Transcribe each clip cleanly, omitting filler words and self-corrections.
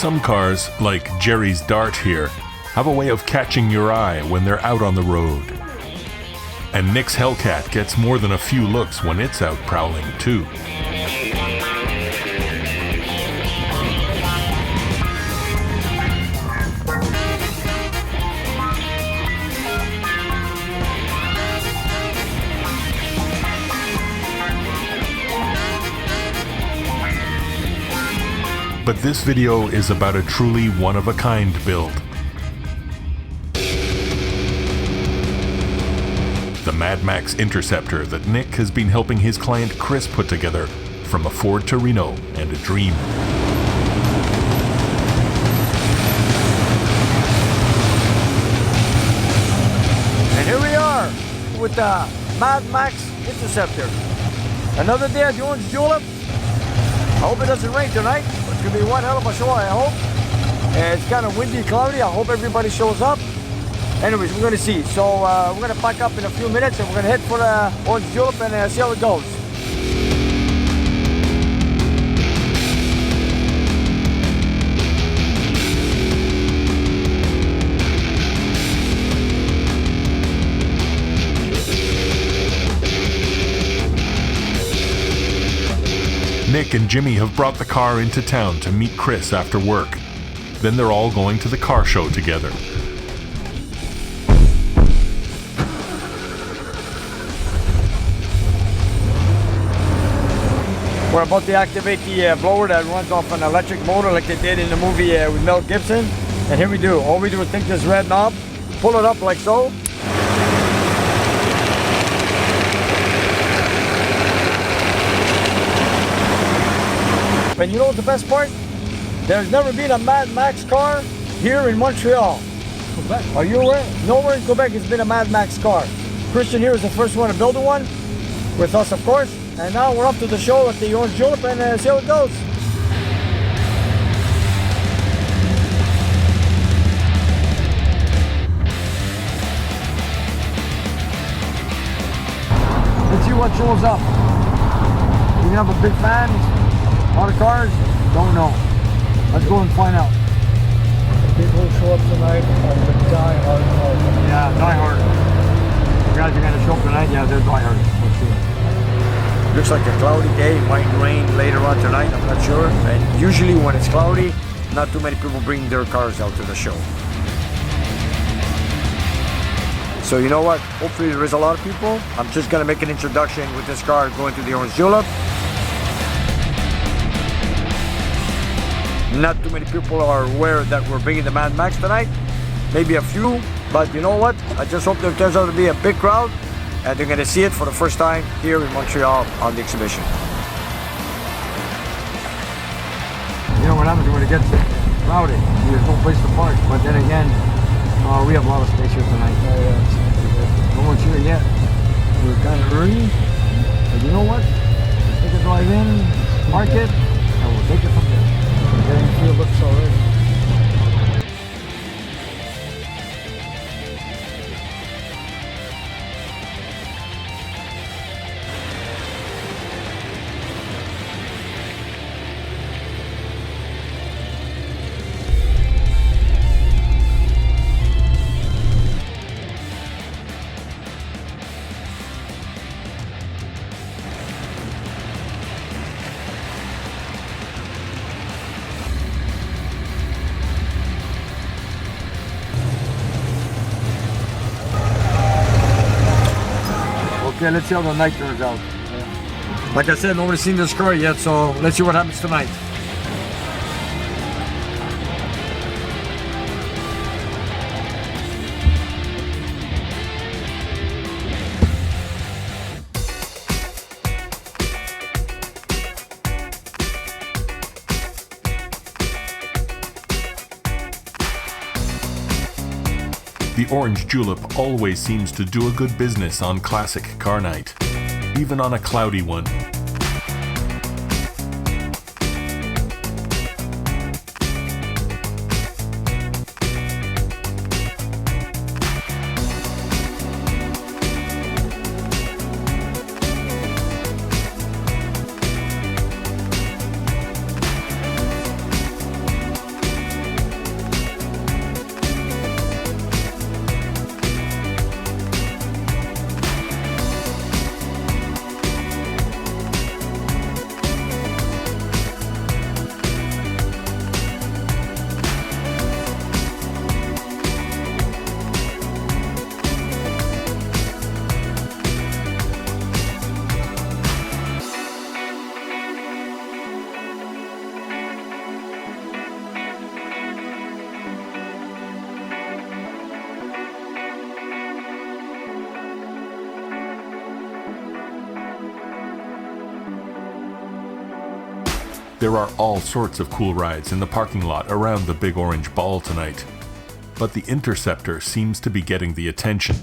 Some cars, like Jerry's Dart here, have a way of catching your eye when they're out on the road. And Nick's Hellcat gets more than a few looks when it's out prowling too. But this video is about a truly one-of-a-kind build. The Mad Max Interceptor that Nick has been helping his client Chris put together from a Ford Torino and a dream. And here we are with the Mad Max Interceptor. Another day at the Orange Julep. I hope it doesn't rain tonight. It's going to be one hell of a show, I hope. It's kind of windy, cloudy. I hope everybody shows up. Anyways, we're going to see. So we're going to pack up in a few minutes and we're going to head for the Orange Julep and see how it goes. Nick and Jimmy have brought the car into town to meet Chris after work. Then they're all going to the car show together. We're about to activate the blower that runs off an electric motor like they did in the movie with Mel Gibson. And here we do. All we do is take this red knob, pull it up like so. And you know what the best part? There's never been a Mad Max car here in Montreal. Quebec. Are you aware? Nowhere in Quebec has been a Mad Max car. Christian here is the first one to build one, with us of course. And now we're up to the show at the Orange Julep and see how it goes. Let's see what shows up. We have a big fan. A lot of cars? Don't know. Let's go and find out. People show up tonight are the die-hard cars. Yeah, die-hard. You guys are going to show up tonight? Yeah, they're die-hard, for sure. Looks like a cloudy day. It might rain later on tonight, I'm not sure. And usually when it's cloudy, not too many people bring their cars out to the show. So you know what? Hopefully there is a lot of people. I'm just going to make an introduction with this car going to the Orange Julep. Not too many people are aware that we're bringing the Mad Max tonight. Maybe a few, but you know what? I just hope there turns out to be a big crowd and they're going to see it for the first time here in Montreal on the exhibition. You know what happens when it gets crowded? There's no place to park, but then again, we have a lot of space here tonight. No one's here yet. We're kind of early, but you know what? Let's take a drive in, park it, and we'll take it from there. Getting a few looks already. Okay, let's see how the night turns out. Yeah. Like I said, nobody's seen this car yet, so let's see what happens tonight. The Orange Julep always seems to do a good business on classic car night, even on a cloudy one. There are all sorts of cool rides in the parking lot around the big orange ball tonight, but the Interceptor seems to be getting the attention.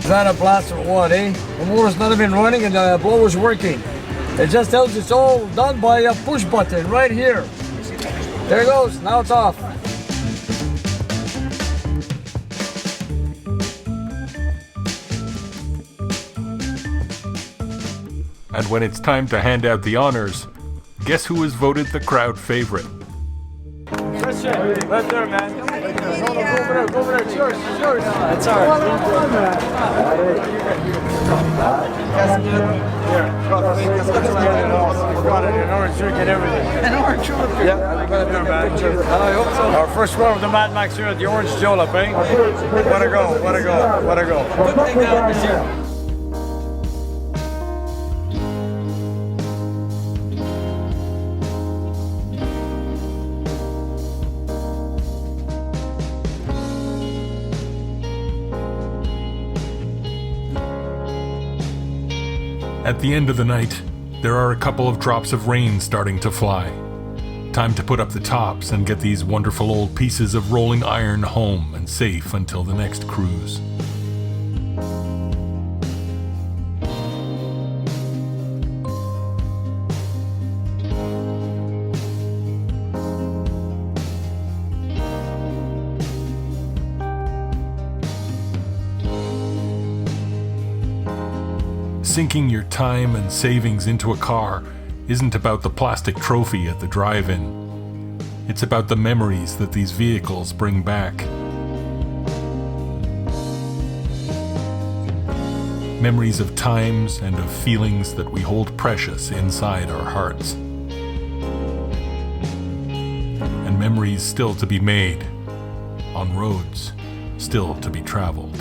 Is that a blast or what, eh? The motor's not even running and the blower's working. It just tells it's all done by a push button right here. There it goes, now it's off. And when it's time to hand out the honors, guess who was voted the crowd favorite? That's it, right there, man. No, go over there, it's yours, It's ours. An orange drink and everything. An orange julep. Yeah, I hope so. Our first run of the Mad Max here at the Orange Julep, eh? What a go, what a go, what a go. Good thing that was here. At the end of the night, there are a couple of drops of rain starting to fly. Time to put up the tops and get these wonderful old pieces of rolling iron home and safe until the next cruise. Sinking your time and savings into a car isn't about the plastic trophy at the drive-in. It's about the memories that these vehicles bring back. Memories of times and of feelings that we hold precious inside our hearts. And memories still to be made on roads still to be traveled.